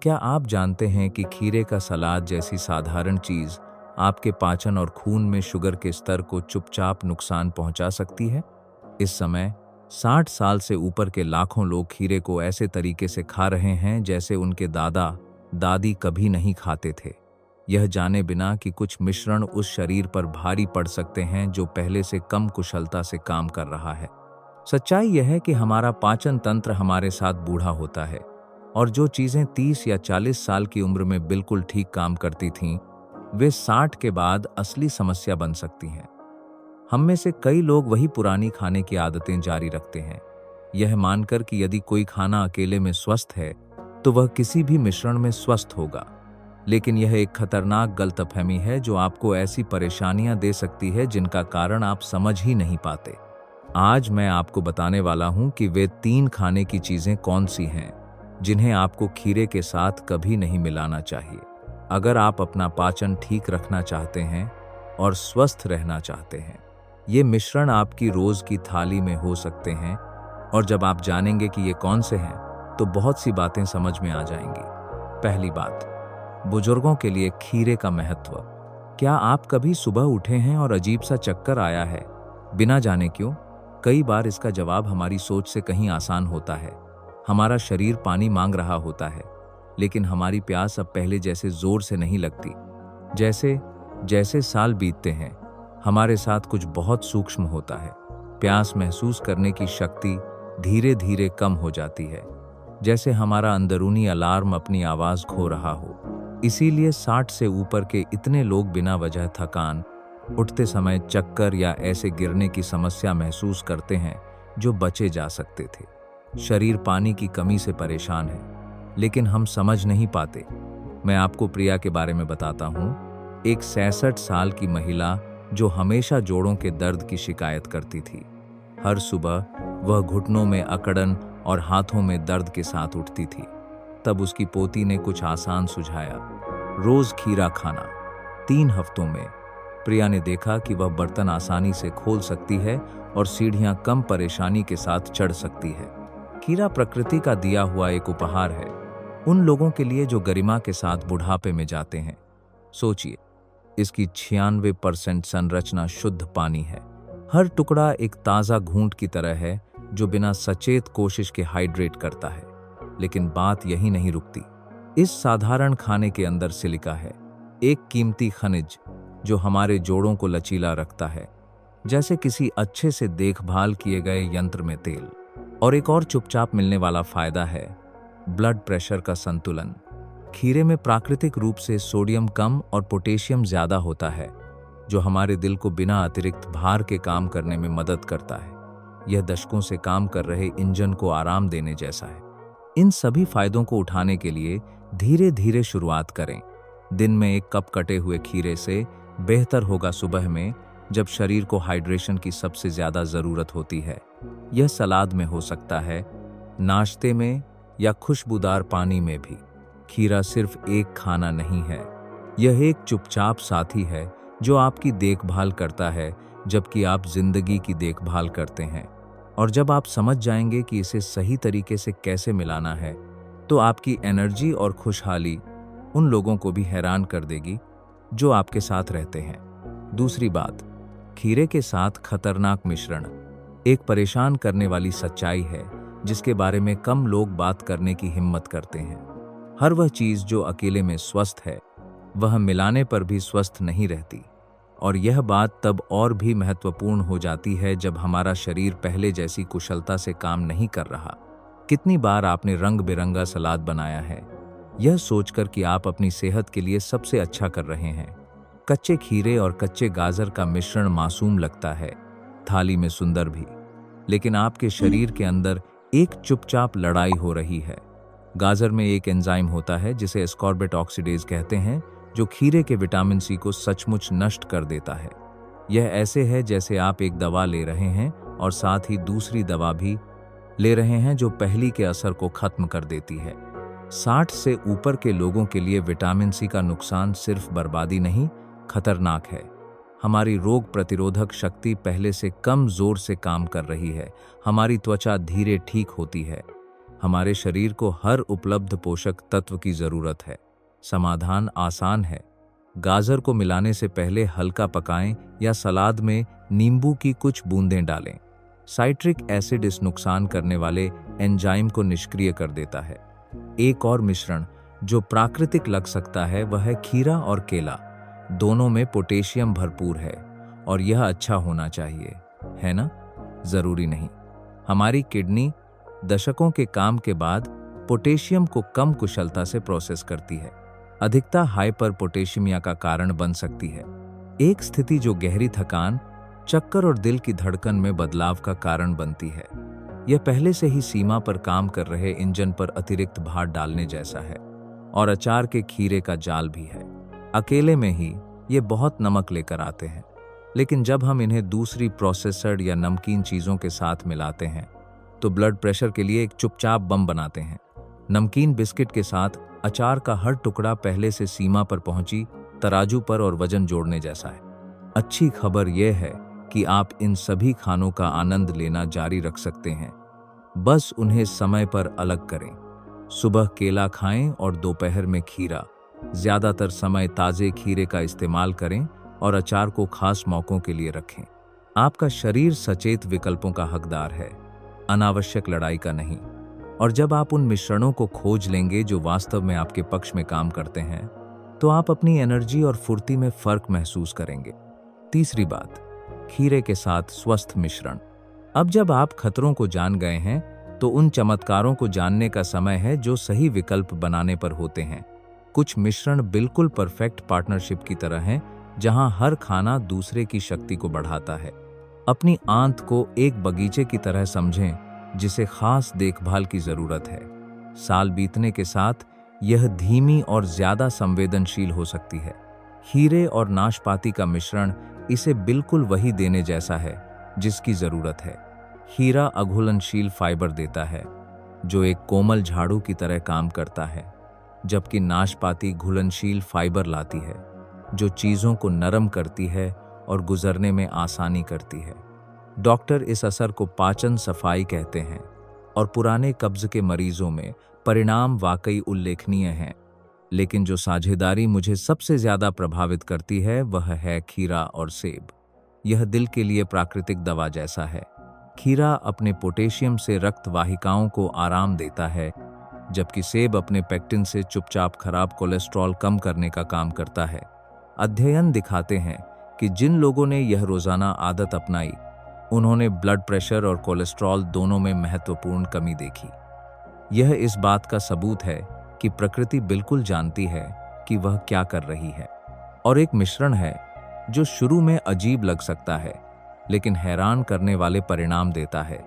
क्या आप जानते हैं कि खीरे का सलाद जैसी साधारण चीज आपके पाचन और खून में शुगर के स्तर को चुपचाप नुकसान पहुंचा सकती है? इस समय 60 साल से ऊपर के लाखों लोग खीरे को ऐसे तरीके से खा रहे हैं जैसे उनके दादा दादी कभी नहीं खाते थे, यह जाने बिना कि कुछ मिश्रण उस शरीर पर भारी पड़ सकते हैं जो पहले से कम कुशलता से काम कर रहा है। सच्चाई यह है कि हमारा पाचन तंत्र हमारे साथ बूढ़ा होता है और जो चीजें 30 या 40 साल की उम्र में बिल्कुल ठीक काम करती थीं, वे 60 के बाद असली समस्या बन सकती हैं। हम में से कई लोग वही पुरानी खाने की आदतें जारी रखते हैं, यह मानकर कि यदि कोई खाना अकेले में स्वस्थ है तो वह किसी भी मिश्रण में स्वस्थ होगा। लेकिन यह एक खतरनाक गलतफहमी है जो आपको ऐसी परेशानियां दे सकती है जिनका कारण आप समझ ही नहीं पाते। आज मैं आपको बताने वाला हूं कि वे 3 खाने की चीजें कौन सी हैं जिन्हें आपको खीरे के साथ कभी नहीं मिलाना चाहिए अगर आप अपना पाचन ठीक रखना चाहते हैं और स्वस्थ रहना चाहते हैं। ये मिश्रण आपकी रोज की थाली में हो सकते हैं और जब आप जानेंगे कि ये कौन से हैं तो बहुत सी बातें समझ में आ जाएंगी। पहली बात, बुजुर्गों के लिए खीरे का महत्व। क्या आप कभी सुबह उठे हैं और अजीब सा चक्कर आया है, बिना जाने क्यों? कई बार इसका जवाब हमारी सोच से कहीं आसान होता है। हमारा शरीर पानी मांग रहा होता है, लेकिन हमारी प्यास अब पहले जैसे जोर से नहीं लगती। जैसे जैसे साल बीतते हैं, हमारे साथ कुछ बहुत सूक्ष्म होता है। प्यास महसूस करने की शक्ति धीरे धीरे कम हो जाती है, जैसे हमारा अंदरूनी अलार्म अपनी आवाज खो रहा हो। इसीलिए 60 से ऊपर के इतने लोग बिना वजह थकान, उठते समय चक्कर या ऐसे गिरने की समस्या महसूस करते हैं जो बचे जा सकते थे। शरीर पानी की कमी से परेशान है, लेकिन हम समझ नहीं पाते। मैं आपको प्रिया के बारे में बताता हूँ, एक 66 साल की महिला जो हमेशा जोड़ों के दर्द की शिकायत करती थी। हर सुबह वह घुटनों में अकड़न और हाथों में दर्द के साथ उठती थी। तब उसकी पोती ने कुछ आसान सुझाया, रोज खीरा खाना। 3 हफ्तों में प्रिया ने देखा कि वह बर्तन आसानी से खोल सकती है और सीढ़ियां कम परेशानी के साथ चढ़ सकती है। खीरा प्रकृति का दिया हुआ एक उपहार है उन लोगों के लिए जो गरिमा के साथ बुढ़ापे में जाते हैं। सोचिए, इसकी 96% संरचना शुद्ध पानी है। हर टुकड़ा एक ताजा घूंट की तरह है जो बिना सचेत कोशिश के हाइड्रेट करता है। लेकिन बात यही नहीं रुकती। इस साधारण खाने के अंदर सिलिका है, एक कीमती खनिज जो हमारे जोड़ों को लचीला रखता है, जैसे किसी अच्छे से देखभाल किए गए यंत्र में तेल। और एक और चुपचाप मिलने वाला फायदा है ब्लड प्रेशर का संतुलन। खीरे में प्राकृतिक रूप से सोडियम कम और पोटेशियम ज्यादा होता है, जो हमारे दिल को बिना अतिरिक्त भार के काम करने में मदद करता है। यह दशकों से काम कर रहे इंजन को आराम देने जैसा है। इन सभी फायदों को उठाने के लिए धीरे धीरे शुरुआत करें। दिन में 1 कप कटे हुए खीरे से बेहतर होगा सुबह में, जब शरीर को हाइड्रेशन की सबसे ज्यादा जरूरत होती है। यह सलाद में हो सकता है, नाश्ते में या खुशबूदार पानी में भी। खीरा सिर्फ एक खाना नहीं है, यह एक चुपचाप साथी है जो आपकी देखभाल करता है जबकि आप जिंदगी की देखभाल करते हैं। और जब आप समझ जाएंगे कि इसे सही तरीके से कैसे मिलाना है, तो आपकी एनर्जी और खुशहाली उन लोगों को भी हैरान कर देगी जो आपके साथ रहते हैं। दूसरी बात, खीरे के साथ खतरनाक मिश्रण एक परेशान करने वाली सच्चाई है जिसके बारे में कम लोग बात करने की हिम्मत करते हैं। हर वह चीज जो अकेले में स्वस्थ है, वह मिलाने पर भी स्वस्थ नहीं रहती। और यह बात तब और भी महत्वपूर्ण हो जाती है जब हमारा शरीर पहले जैसी कुशलता से काम नहीं कर रहा। कितनी बार आपने रंग बिरंगा सलाद बनाया है, यह सोचकर कि आप अपनी सेहत के लिए सबसे अच्छा कर रहे हैं। कच्चे खीरे और कच्चे गाजर का मिश्रण मासूम लगता है, थाली में सुंदर भी, लेकिन आपके शरीर के अंदर एक चुपचाप लड़ाई हो रही है। गाजर में एक एंजाइम होता है जिसे एस्कॉर्बिक ऑक्सीडेज कहते हैं, जो खीरे के विटामिन सी को सचमुच नष्ट कर देता है। यह ऐसे है जैसे आप एक दवा ले रहे हैं और साथ ही दूसरी दवा भी ले रहे हैं जो पहली के असर को खत्म कर देती है। 60 से ऊपर के लोगों के लिए विटामिन सी का नुकसान सिर्फ बर्बादी नहीं, खतरनाक है। हमारी रोग प्रतिरोधक शक्ति पहले से कम जोर से काम कर रही है, हमारी त्वचा धीरे ठीक होती है, हमारे शरीर को हर उपलब्ध पोषक तत्व की जरूरत है। समाधान आसान है। गाजर को मिलाने से पहले हल्का पकाएं या सलाद में नींबू की कुछ बूंदें डालें। साइट्रिक एसिड इस नुकसान करने वाले एंजाइम को निष्क्रिय कर देता है। एक और मिश्रण जो प्राकृतिक लग सकता है वह है खीरा और केला। दोनों में पोटेशियम भरपूर है और यह अच्छा होना चाहिए, है ना? जरूरी नहीं। हमारी किडनी दशकों के काम के बाद पोटेशियम को कम कुशलता से प्रोसेस करती है। अधिकता हाइपर पोटेशियमिया का कारण बन सकती है। एक स्थिति जो गहरी थकान, चक्कर और दिल की धड़कन में बदलाव का कारण बनती है। यह पहले से ही सीमा पर काम कर रहे इंजन पर अतिरिक्त भार डालने जैसा है। और अचार के खीरे का जाल भी है। अकेले में ही ये बहुत नमक लेकर आते हैं, लेकिन जब हम इन्हें दूसरी प्रोसेसर्ड या नमकीन चीज़ों के साथ मिलाते हैं तो ब्लड प्रेशर के लिए एक चुपचाप बम बनाते हैं। नमकीन बिस्किट के साथ अचार का हर टुकड़ा पहले से सीमा पर पहुंची तराजू पर और वजन जोड़ने जैसा है। अच्छी खबर यह है कि आप इन सभी खानों का आनंद लेना जारी रख सकते हैं, बस उन्हें समय पर अलग करें। सुबह केला खाएं और दोपहर में खीरा। ज्यादातर समय ताजे खीरे का इस्तेमाल करें और अचार को खास मौकों के लिए रखें। आपका शरीर सचेत विकल्पों का हकदार है, अनावश्यक लड़ाई का नहीं। और जब आप उन मिश्रणों को खोज लेंगे जो वास्तव में आपके पक्ष में काम करते हैं, तो आप अपनी एनर्जी और फुर्ती में फर्क महसूस करेंगे। तीसरी बात, खीरे के साथ स्वस्थ मिश्रण। अब जब आप खतरों को जान गए हैं तो उन चमत्कारों को जानने का समय है जो सही विकल्प बनाने पर होते हैं। कुछ मिश्रण बिल्कुल परफेक्ट पार्टनरशिप की तरह हैं, जहां हर खाना दूसरे की शक्ति को बढ़ाता है। अपनी आंत को एक बगीचे की तरह समझें जिसे खास देखभाल की जरूरत है। साल बीतने के साथ यह धीमी और ज्यादा संवेदनशील हो सकती है। हीरे और नाशपाती का मिश्रण इसे बिल्कुल वही देने जैसा है जिसकी जरूरत है। हीरा अघुलनशील फाइबर देता है जो एक कोमल झाड़ू की तरह काम करता है, जबकि नाशपाती घुलनशील फाइबर लाती है जो चीजों को नरम करती है और गुजरने में आसानी करती है। डॉक्टर इस असर को पाचन सफाई कहते हैं और पुराने कब्ज के मरीजों में परिणाम वाकई उल्लेखनीय हैं। लेकिन जो साझेदारी मुझे सबसे ज्यादा प्रभावित करती है वह है खीरा और सेब। यह दिल के लिए प्राकृतिक दवा जैसा है। खीरा अपने पोटेशियम से रक्त वाहिकाओं को आराम देता है, जबकि सेब अपने पेक्टिन से चुपचाप खराब कोलेस्ट्रॉल कम करने का काम करता है। अध्ययन दिखाते हैं कि जिन लोगों ने यह रोजाना आदत अपनाई, उन्होंने ब्लड प्रेशर और कोलेस्ट्रॉल दोनों में महत्वपूर्ण कमी देखी। यह इस बात का सबूत है कि प्रकृति बिल्कुल जानती है कि वह क्या कर रही है। और एक मिश्रण है जो शुरू में अजीब लग सकता है, लेकिन हैरान करने वाले परिणाम देता है।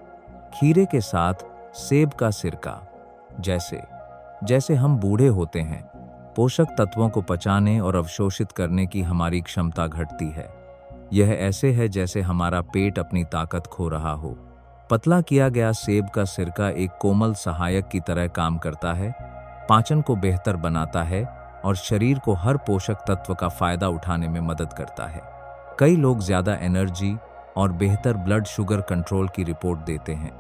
खीरे के साथ सेब का सिरका। जैसे जैसे हम बूढ़े होते हैं, पोषक तत्वों को पचाने और अवशोषित करने की हमारी क्षमता घटती है। यह ऐसे है जैसे हमारा पेट अपनी ताकत खो रहा हो। पतला किया गया सेब का सिरका एक कोमल सहायक की तरह काम करता है, पाचन को बेहतर बनाता है और शरीर को हर पोषक तत्व का फायदा उठाने में मदद करता है। कई लोग ज्यादा एनर्जी और बेहतर ब्लड शुगर कंट्रोल की रिपोर्ट देते हैं।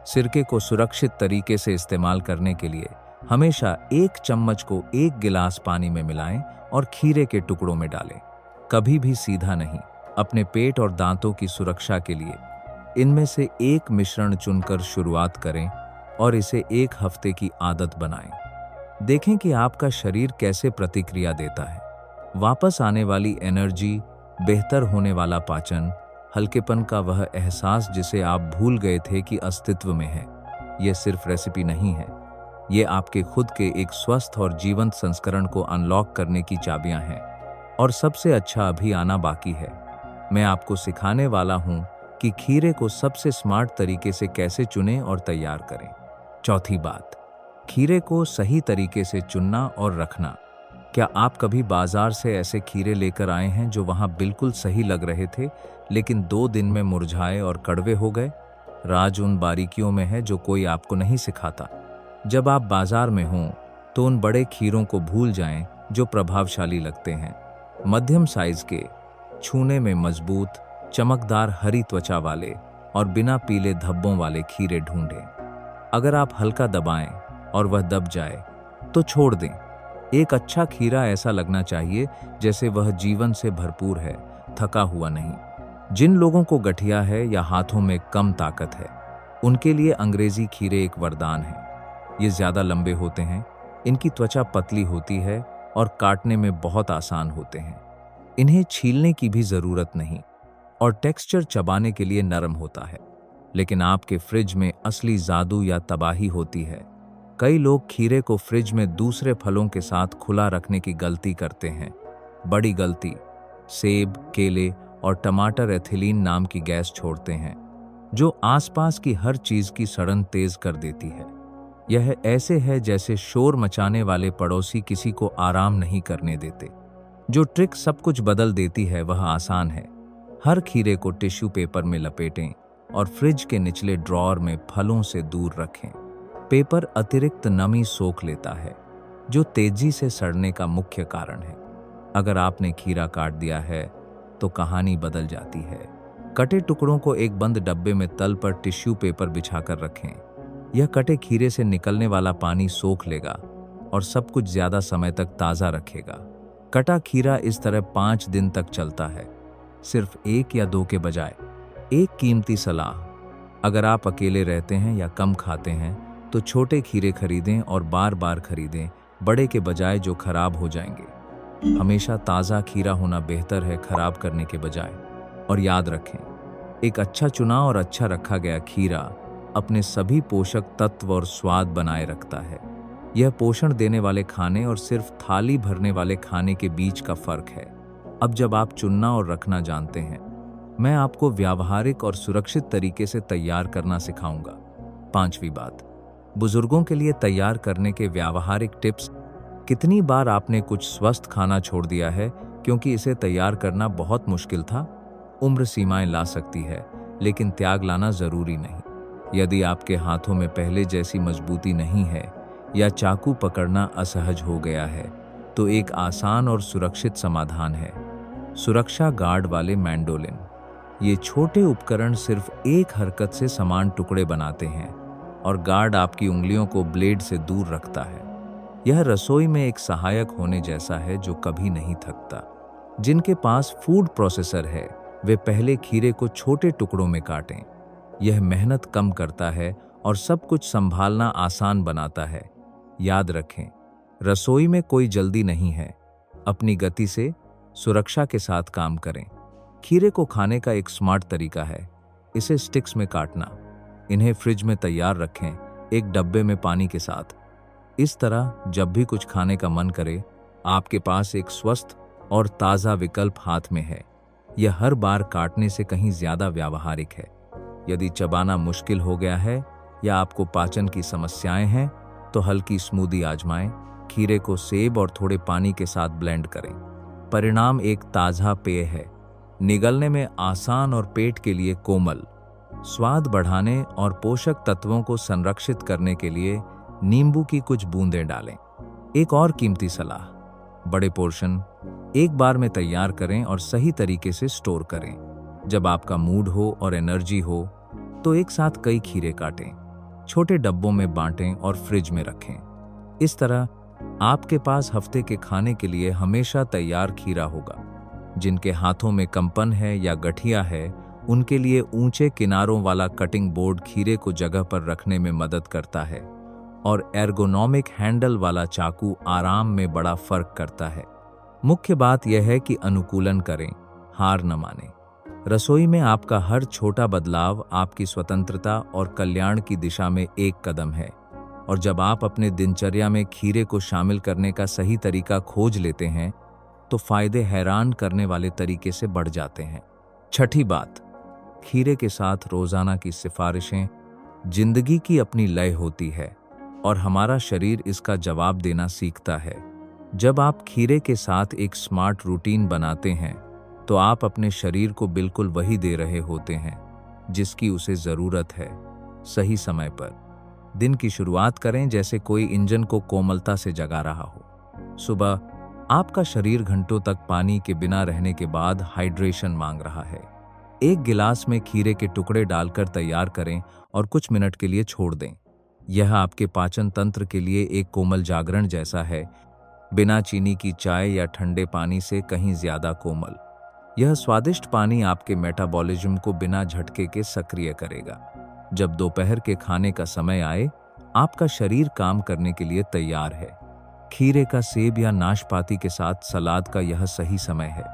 सिरके को सुरक्षित तरीके से इस्तेमाल करने के लिए हमेशा एक चम्मच को एक गिलास पानी में मिलाएं और खीरे के टुकड़ों में डालें। कभी भी सीधा नहीं। अपने पेट और दांतों की सुरक्षा के लिए इनमें से एक मिश्रण चुनकर शुरुआत करें और इसे एक हफ्ते की आदत बनाएं। देखें कि आपका शरीर कैसे प्रतिक्रिया देता है। वापस आने वाली एनर्जी, बेहतर होने वाला पाचन, हल्केपन का वह एहसास जिसे आप भूल गए थे कि अस्तित्व में है। यह सिर्फ रेसिपी नहीं है, ये आपके खुद के एक स्वस्थ और जीवंत संस्करण को अनलॉक करने की चाबियां हैं। और सबसे अच्छा अभी आना बाकी है। मैं आपको सिखाने वाला हूं कि खीरे को सबसे स्मार्ट तरीके से कैसे चुनें और तैयार करें। चौथी बात, खीरे को सही तरीके से चुनना और रखना। क्या आप कभी बाजार से ऐसे खीरे लेकर आए हैं जो वहां बिल्कुल सही लग रहे थे, लेकिन 2 दिन में मुरझाए और कड़वे हो गए? राज उन बारीकियों में है जो कोई आपको नहीं सिखाता। जब आप बाजार में हों तो उन बड़े खीरों को भूल जाएं जो प्रभावशाली लगते हैं। मध्यम साइज के, छूने में मजबूत, चमकदार हरी त्वचा वाले और बिना पीले धब्बों वाले खीरे ढूंढें। अगर आप हल्का दबाएं और वह दब जाए तो छोड़ दें। एक अच्छा खीरा ऐसा लगना चाहिए जैसे वह जीवन से भरपूर है, थका हुआ नहीं। जिन लोगों को गठिया है या हाथों में कम ताकत है, उनके लिए अंग्रेजी खीरे एक वरदान है। ये ज्यादा लंबे होते हैं, इनकी त्वचा पतली होती है और काटने में बहुत आसान होते हैं। इन्हें छीलने की भी जरूरत नहीं और टेक्सचर चबाने के लिए नरम होता है। लेकिन आपके फ्रिज में असली जादू या तबाही होती है। कई लोग खीरे को फ्रिज में दूसरे फलों के साथ खुला रखने की गलती करते हैं। बड़ी गलती। सेब, केले और टमाटर एथिलीन नाम की गैस छोड़ते हैं, जो आसपास की हर चीज की सड़न तेज कर देती है। यह ऐसे है जैसे शोर मचाने वाले पड़ोसी किसी को आराम नहीं करने देते। जो ट्रिक सब कुछ बदल देती है वह आसान है। हर खीरे को टिश्यू पेपर में लपेटें और फ्रिज के निचले ड्रॉअर में फलों से दूर रखें। पेपर अतिरिक्त नमी सोख लेता है, जो तेजी से सड़ने का मुख्य कारण है। अगर आपने खीरा काट दिया है तो कहानी बदल जाती है। कटे टुकड़ों को एक बंद डब्बे में तल पर टिश्यू पेपर बिछाकर रखें। यह कटे खीरे से निकलने वाला पानी सोख लेगा और सब कुछ ज्यादा समय तक ताज़ा रखेगा। कटा खीरा इस तरह 5 दिन तक चलता है, सिर्फ 1 या 2 के बजाय। एक कीमती सलाह, अगर आप अकेले रहते हैं या कम खाते हैं तो छोटे खीरे खरीदें और बार बार खरीदें, बड़े के बजाय जो खराब हो जाएंगे। हमेशा ताज़ा खीरा होना बेहतर है खराब करने के बजाय। और याद रखें, एक अच्छा चुना और अच्छा रखा गया खीरा अपने सभी पोषक तत्व और स्वाद बनाए रखता है। यह पोषण देने वाले खाने और सिर्फ थाली भरने वाले खाने के बीच का फर्क है। अब जब आप चुनना और रखना जानते हैं, मैं आपको व्यावहारिक और सुरक्षित तरीके से तैयार करना सिखाऊंगा। 5वीं बात, बुजुर्गों के लिए तैयार करने के व्यावहारिक टिप्स। कितनी बार आपने कुछ स्वस्थ खाना छोड़ दिया है क्योंकि इसे तैयार करना बहुत मुश्किल था? उम्र सीमाएं ला सकती है, लेकिन त्याग लाना जरूरी नहीं। यदि आपके हाथों में पहले जैसी मजबूती नहीं है या चाकू पकड़ना असहज हो गया है, तो एक आसान और सुरक्षित समाधान है सुरक्षा गार्ड वाले मैंडोलिन। ये छोटे उपकरण सिर्फ एक हरकत से समान टुकड़े बनाते हैं और गार्ड आपकी उंगलियों को ब्लेड से दूर रखता है। यह रसोई में एक सहायक होने जैसा है जो कभी नहीं थकता। जिनके पास फूड प्रोसेसर है, वे पहले खीरे को छोटे टुकड़ों में काटें। यह मेहनत कम करता है और सब कुछ संभालना आसान बनाता है। याद रखें, रसोई में कोई जल्दी नहीं है। अपनी गति से सुरक्षा के साथ काम करें। खीरे को खाने का एक स्मार्ट तरीका है इसे स्टिक्स में काटना। इन्हें फ्रिज में तैयार रखें, एक डब्बे में पानी के साथ। इस तरह जब भी कुछ खाने का मन करे, आपके पास एक स्वस्थ और ताज़ा विकल्प हाथ में है। यह हर बार काटने से कहीं ज्यादा व्यावहारिक है। यदि चबाना मुश्किल हो गया है या आपको पाचन की समस्याएं हैं, तो हल्की स्मूदी आजमाएं। खीरे को सेब और थोड़े पानी के साथ ब्लेंड करें। परिणाम एक ताज़ा पेय है, निगलने में आसान और पेट के लिए कोमल। स्वाद बढ़ाने और पोषक तत्वों को संरक्षित करने के लिए नींबू की कुछ बूंदें डालें। एक और कीमती सलाह, बड़े पोर्शन एक बार में तैयार करें और सही तरीके से स्टोर करें। जब आपका मूड हो और एनर्जी हो तो एक साथ कई खीरे काटें, छोटे डब्बों में बांटें और फ्रिज में रखें। इस तरह आपके पास हफ्ते के खाने के लिए हमेशा तैयार खीरा होगा। जिनके हाथों में कंपन है या गठिया है, उनके लिए ऊंचे किनारों वाला कटिंग बोर्ड खीरे को जगह पर रखने में मदद करता है और एर्गोनॉमिक हैंडल वाला चाकू आराम में बड़ा फर्क करता है। मुख्य बात यह है कि अनुकूलन करें, हार न मानें। रसोई में आपका हर छोटा बदलाव आपकी स्वतंत्रता और कल्याण की दिशा में एक कदम है। और जब आप अपने दिनचर्या में खीरे को शामिल करने का सही तरीका खोज लेते हैं, तो फायदे हैरान करने वाले तरीके से बढ़ जाते हैं। 6ठी बात, खीरे के साथ रोजाना की सिफारिशें। जिंदगी की अपनी लय होती है और हमारा शरीर इसका जवाब देना सीखता है। जब आप खीरे के साथ एक स्मार्ट रूटीन बनाते हैं, तो आप अपने शरीर को बिल्कुल वही दे रहे होते हैं जिसकी उसे जरूरत है। सही समय पर दिन की शुरुआत करें जैसे कोई इंजन को कोमलता से जगा रहा हो। सुबह आपका शरीर घंटों तक पानी के बिना रहने के बाद हाइड्रेशन मांग रहा है। एक गिलास में खीरे के टुकड़े डालकर तैयार करें और कुछ मिनट के लिए छोड़ दें। यह आपके पाचन तंत्र के लिए एक कोमल जागरण जैसा है, बिना चीनी की चाय या ठंडे पानी से कहीं ज्यादा कोमल। यह स्वादिष्ट पानी आपके मेटाबॉलिज्म को बिना झटके के सक्रिय करेगा। जब दोपहर के खाने का समय आए, आपका शरीर काम करने के लिए तैयार है। खीरे का सेब या नाशपाती के साथ सलाद का यह सही समय है।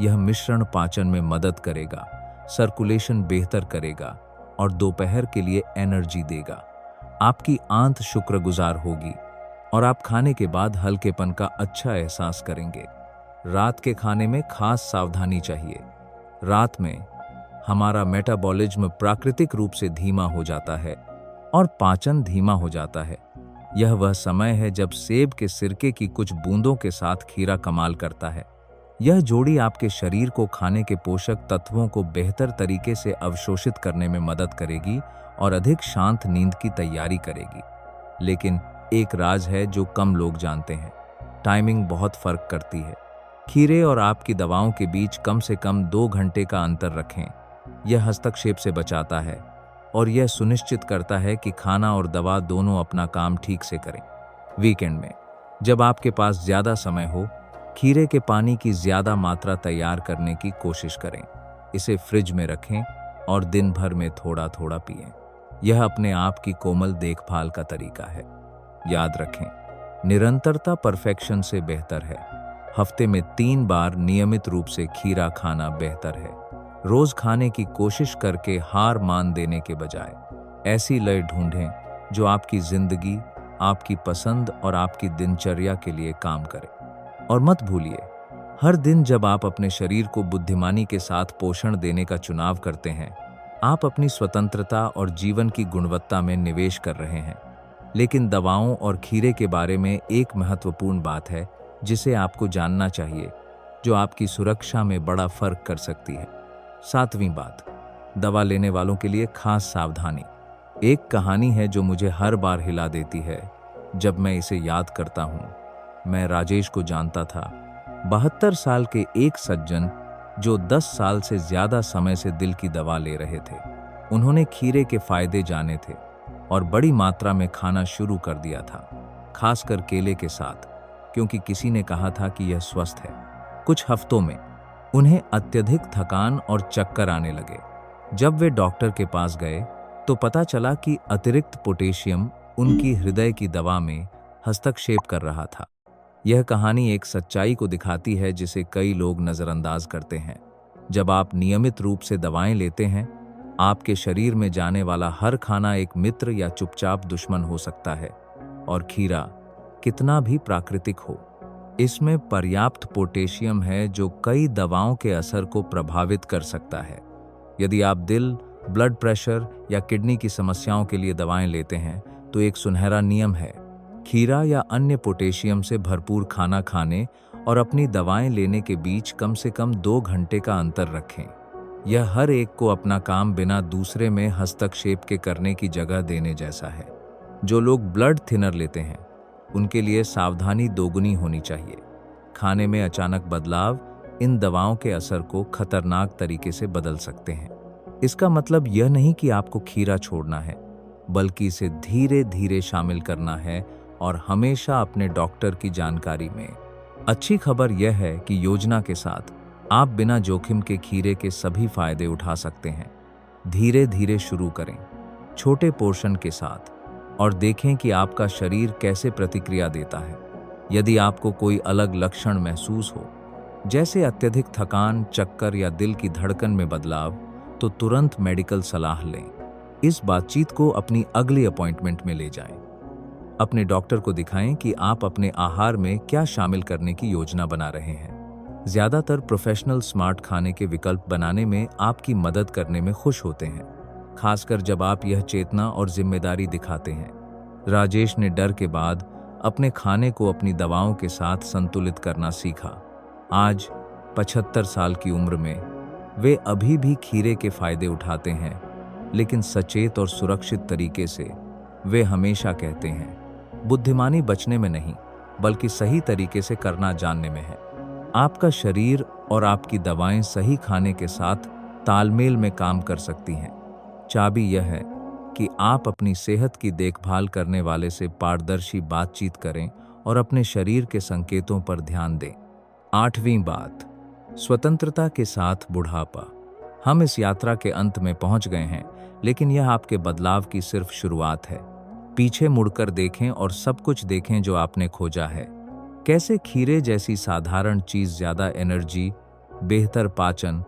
यह मिश्रण पाचन में मदद करेगा, सर्कुलेशन बेहतर करेगा और दोपहर के लिए एनर्जी देगा। आपकी आंत शुक्रगुजार होगी और आप खाने के बाद हल्केपन का अच्छा एहसास करेंगे। रात के खाने में खास सावधानी चाहिए। रात में हमारा मेटाबॉलिज्म प्राकृतिक रूप से धीमा हो जाता है और पाचन धीमा हो जाता है। यह वह समय है जब सेब के सिरके की कुछ बूंदों के साथ खीरा कमाल करता है। यह जोड़ी आपके शरीर को खाने के पोषक तत्वों को बेहतर तरीके से अवशोषित करने में मदद करेगी और अधिक शांत नींद की तैयारी करेगी। लेकिन एक राज है जो कम लोग जानते हैं। टाइमिंग बहुत फर्क करती है। खीरे और आपकी दवाओं के बीच कम से कम 2 घंटे का अंतर रखें। यह हस्तक्षेप से बचाता है और यह सुनिश्चित करता है कि खाना और दवा दोनों अपना काम ठीक से करें। वीकेंड में जब आपके पास ज्यादा समय हो, खीरे के पानी की ज्यादा मात्रा तैयार करने की कोशिश करें। इसे फ्रिज में रखें और दिन भर में थोड़ा थोड़ा पिएं। यह अपने आप की कोमल देखभाल का तरीका है। याद रखें, निरंतरता परफेक्शन से बेहतर है। हफ्ते में 3 बार नियमित रूप से खीरा खाना बेहतर है। रोज खाने की कोशिश करके हार मान देने के बजाय ऐसी लय ढूंढें जो आपकी जिंदगी, आपकी पसंद और आपकी दिनचर्या के लिए काम करे। और मत भूलिए, हर दिन जब आप अपने शरीर को बुद्धिमानी के साथ पोषण देने का चुनाव करते हैं, आप अपनी स्वतंत्रता और जीवन की गुणवत्ता में निवेश कर रहे हैं। लेकिन दवाओं और खीरे के बारे में एक महत्वपूर्ण बात है जिसे आपको जानना चाहिए, जो आपकी सुरक्षा में बड़ा फर्क कर सकती है। 7वीं बात, दवा लेने वालों के लिए खास सावधानी। एक कहानी है जो मुझे हर बार हिला देती है जब मैं इसे याद करता हूँ। मैं राजेश को जानता था, 72 साल के एक सज्जन जो 10 साल से ज्यादा समय से दिल की दवा ले रहे थे। उन्होंने खीरे के फायदे जाने थे और बड़ी मात्रा में खाना शुरू कर दिया था, खासकर केले के साथ, क्योंकि किसी ने कहा था कि यह स्वस्थ है। कुछ हफ्तों में उन्हें अत्यधिक थकान और चक्कर आने लगे। जब वे डॉक्टर के पास गए तो पता चला कि अतिरिक्त पोटेशियम उनकी हृदय की दवा में हस्तक्षेप कर रहा था। यह कहानी एक सच्चाई को दिखाती है जिसे कई लोग नजरअंदाज करते हैं। जब आप नियमित रूप से दवाएं लेते हैं, आपके शरीर में जाने वाला हर खाना एक मित्र या चुपचाप दुश्मन हो सकता है। और खीरा कितना भी प्राकृतिक हो, इसमें पर्याप्त पोटेशियम है जो कई दवाओं के असर को प्रभावित कर सकता है। यदि आप दिल, ब्लड प्रेशर या किडनी की समस्याओं के लिए दवाएं लेते हैं तो एक सुनहरा नियम है, खीरा या अन्य पोटेशियम से भरपूर खाना खाने और अपनी दवाएं लेने के बीच कम से कम 2 घंटे का अंतर रखें। यह हर एक को अपना काम बिना दूसरे में हस्तक्षेप के करने की जगह देने जैसा है। जो लोग ब्लड थिनर लेते हैं, उनके लिए सावधानी दोगुनी होनी चाहिए। खाने में अचानक बदलाव इन दवाओं के असर को खतरनाक तरीके से बदल सकते हैं। इसका मतलब यह नहीं कि आपको खीरा छोड़ना है, बल्कि इसे धीरे धीरे शामिल करना है और हमेशा अपने डॉक्टर की जानकारी में। अच्छी खबर यह है कि योजना के साथ आप बिना जोखिम के खीरे के सभी फायदे उठा सकते हैं। धीरे धीरे शुरू करें, छोटे पोर्शन के साथ, और देखें कि आपका शरीर कैसे प्रतिक्रिया देता है। यदि आपको कोई अलग लक्षण महसूस हो, जैसे अत्यधिक थकान, चक्कर या दिल की धड़कन में बदलाव, तो तुरंत मेडिकल सलाह लें। इस बातचीत को अपनी अगली अपॉइंटमेंट में ले जाएं। अपने डॉक्टर को दिखाएं कि आप अपने आहार में क्या शामिल करने की योजना बना रहे हैं। ज्यादातर प्रोफेशनल स्मार्ट खाने के विकल्प बनाने में आपकी मदद करने में खुश होते हैं, खासकर जब आप यह चेतना और जिम्मेदारी दिखाते हैं। राजेश ने डर के बाद अपने खाने को अपनी दवाओं के साथ संतुलित करना सीखा। आज 75 साल की उम्र में वे अभी भी खीरे के फायदे उठाते हैं, लेकिन सचेत और सुरक्षित तरीके से। वे हमेशा कहते हैं, बुद्धिमानी बचने में नहीं, बल्कि सही तरीके से करना जानने में है। आपका शरीर और आपकी दवाएं सही खाने के साथ तालमेल में काम कर सकती हैं। चाबी यह है कि आप अपनी सेहत की देखभाल करने वाले से पारदर्शी बातचीत करें और अपने शरीर के संकेतों पर ध्यान दें। 8वीं बात, स्वतंत्रता के साथ बुढ़ापा। हम इस यात्रा के अंत में पहुंच गए हैं, लेकिन यह आपके बदलाव की सिर्फ शुरुआत है। पीछे मुड़कर देखें और सब कुछ देखें जो आपने खोजा है। कैसे खीरे जैसी साधारण चीज ज्यादा एनर्जी, बेहतर पाचन,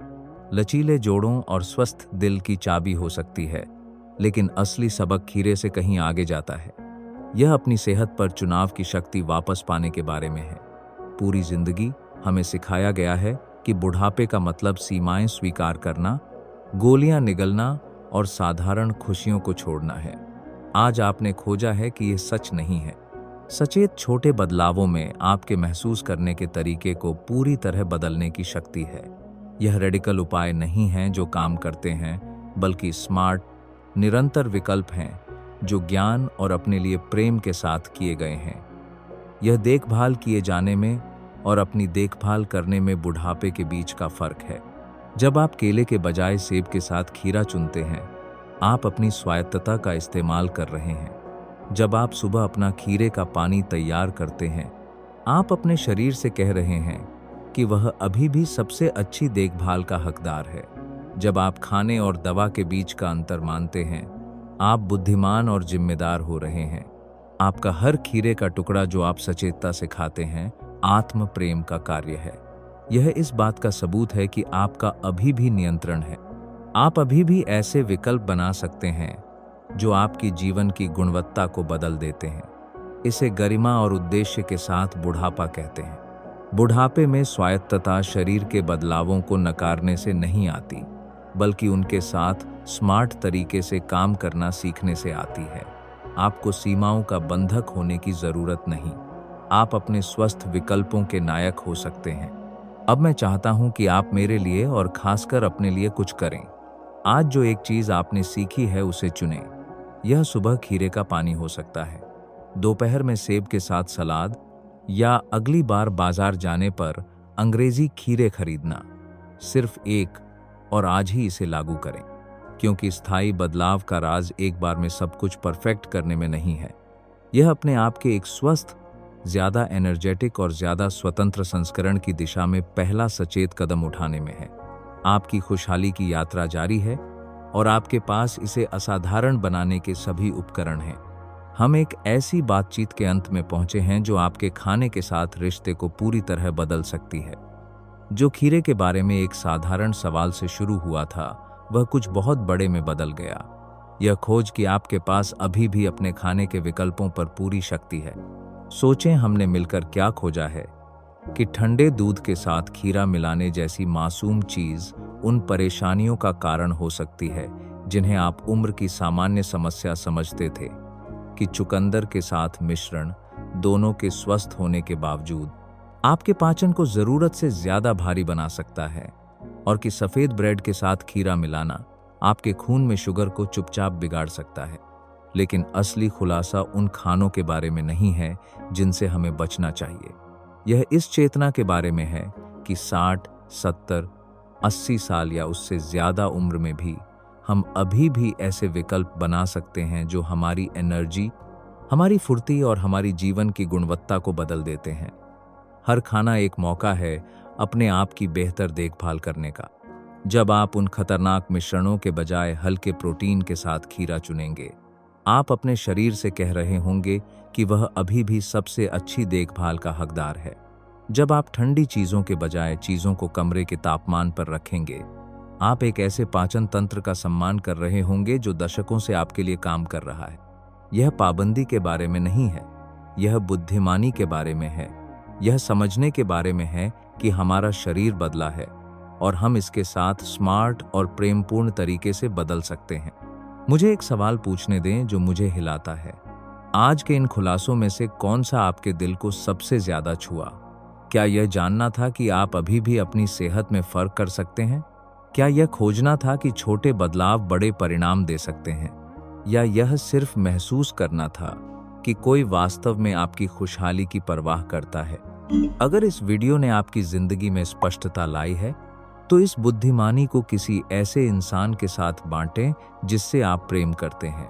लचीले जोड़ों और स्वस्थ दिल की चाबी हो सकती है। लेकिन असली सबक खीरे से कहीं आगे जाता है। यह अपनी सेहत पर चुनाव की शक्ति वापस पाने के बारे में है। पूरी जिंदगी हमें सिखाया गया है कि बुढ़ापे का मतलब सीमाएं स्वीकार करना, गोलियां निगलना और साधारण खुशियों को छोड़ना है। आज आपने खोजा है कि यह सच नहीं है। सचेत छोटे बदलावों में आपके महसूस करने के तरीके को पूरी तरह बदलने की शक्ति है। यह रेडिकल उपाय नहीं हैं जो काम करते हैं, बल्कि स्मार्ट, निरंतर विकल्प हैं जो ज्ञान और अपने लिए प्रेम के साथ किए गए हैं। यह देखभाल किए जाने में और अपनी देखभाल करने में बुढ़ापे के बीच का फर्क है। जब आप केले के बजाय सेब के साथ खीरा चुनते हैं, आप अपनी स्वायत्तता का इस्तेमाल कर रहे हैं। जब आप सुबह अपना खीरे का पानी तैयार करते हैं, आप अपने शरीर से कह रहे हैं कि वह अभी भी सबसे अच्छी देखभाल का हकदार है। जब आप खाने और दवा के बीच का अंतर मानते हैं, आप बुद्धिमान और जिम्मेदार हो रहे हैं। आपका हर खीरे का टुकड़ा जो आप सचेतता से खाते हैं, आत्म प्रेम का कार्य है। यह इस बात का सबूत है कि आपका अभी भी नियंत्रण है। आप अभी भी ऐसे विकल्प बना सकते हैं जो आपकी जीवन की गुणवत्ता को बदल देते हैं। इसे गरिमा और उद्देश्य के साथ बुढ़ापा कहते हैं। बुढ़ापे में स्वायत्तता शरीर के बदलावों को नकारने से नहीं आती, बल्कि उनके साथ स्मार्ट तरीके से काम करना सीखने से आती है। आपको सीमाओं का बंधक होने की जरूरत नहीं। आप अपने स्वस्थ विकल्पों के नायक हो सकते हैं। अब मैं चाहता हूं कि आप मेरे लिए और खासकर अपने लिए कुछ करें। आज जो एक चीज आपने सीखी है उसे चुनें। यह सुबह खीरे का पानी हो सकता है, दोपहर में सेब के साथ सलाद, या अगली बार बाजार जाने पर अंग्रेजी खीरे खरीदना। सिर्फ एक, और आज ही इसे लागू करें, क्योंकि स्थायी बदलाव का राज एक बार में सब कुछ परफेक्ट करने में नहीं है। यह अपने आप के एक स्वस्थ, ज्यादा एनर्जेटिक और ज्यादा स्वतंत्र संस्करण की दिशा में पहला सचेत कदम उठाने में है। आपकी खुशहाली की यात्रा जारी है और आपके पास इसे असाधारण बनाने के सभी उपकरण हैं। हम एक ऐसी बातचीत के अंत में पहुंचे हैं जो आपके खाने के साथ रिश्ते को पूरी तरह बदल सकती है। जो खीरे के बारे में एक साधारण सवाल से शुरू हुआ था, वह कुछ बहुत बड़े में बदल गया। यह खोज कि आपके पास अभी भी अपने खाने के विकल्पों पर पूरी शक्ति है। सोचें, हमने मिलकर क्या खोजा है कि ठंडे दूध के साथ खीरा मिलाने जैसी मासूम चीज उन परेशानियों का कारण हो सकती है जिन्हें आप उम्र की सामान्य समस्या समझते थे। कि चुकंदर के साथ मिश्रण दोनों के स्वस्थ होने के बावजूद आपके पाचन को जरूरत से ज्यादा भारी बना सकता है, और कि सफेद ब्रेड के साथ खीरा मिलाना आपके खून में शुगर को चुपचाप बिगाड़ सकता है। लेकिन असली खुलासा उन खानों के बारे में नहीं है जिनसे हमें बचना चाहिए। यह इस चेतना के बारे में है कि 60, 70, 80 साल या उससे ज्यादा उम्र में भी हम अभी भी ऐसे विकल्प बना सकते हैं जो हमारी एनर्जी, हमारी फुर्ती और हमारी जीवन की गुणवत्ता को बदल देते हैं। हर खाना एक मौका है अपने आप की बेहतर देखभाल करने का। जब आप उन खतरनाक मिश्रणों के बजाय हल्के प्रोटीन के साथ खीरा चुनेंगे, आप अपने शरीर से कह रहे होंगे कि वह अभी भी सबसे अच्छी देखभाल का हकदार है। जब आप ठंडी चीजों के बजाय चीजों को कमरे के तापमान पर रखेंगे, आप एक ऐसे पाचन तंत्र का सम्मान कर रहे होंगे जो दशकों से आपके लिए काम कर रहा है। यह पाबंदी के बारे में नहीं है, यह बुद्धिमानी के बारे में है। यह समझने के बारे में है कि हमारा शरीर बदला है और हम इसके साथ स्मार्ट और प्रेमपूर्ण तरीके से बदल सकते हैं। मुझे एक सवाल पूछने दें जो मुझे हिलाता है। आज के इन खुलासों में से कौन सा आपके दिल को सबसे ज्यादा छुआ? क्या यह जानना था कि आप अभी भी अपनी सेहत में फर्क कर सकते हैं? क्या यह खोजना था कि छोटे बदलाव बड़े परिणाम दे सकते हैं? या यह सिर्फ महसूस करना था कि कोई वास्तव में आपकी खुशहाली की परवाह करता है? अगर इस वीडियो ने आपकी जिंदगी में स्पष्टता लाई है, तो इस बुद्धिमानी को किसी ऐसे इंसान के साथ बांटें जिससे आप प्रेम करते हैं।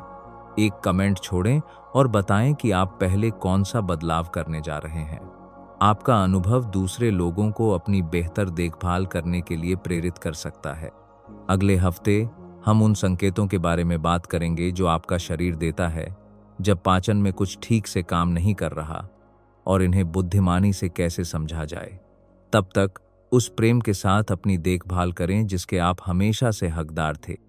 एक कमेंट छोड़ें और बताएं कि आप पहले कौन सा बदलाव करने जा रहे हैं। आपका अनुभव दूसरे लोगों को अपनी बेहतर देखभाल करने के लिए प्रेरित कर सकता है। अगले हफ्ते हम उन संकेतों के बारे में बात करेंगे जो आपका शरीर देता है जब पाचन में कुछ ठीक से काम नहीं कर रहा, और इन्हें बुद्धिमानी से कैसे समझा जाए। तब तक उस प्रेम के साथ अपनी देखभाल करें जिसके आप हमेशा से हकदार थे।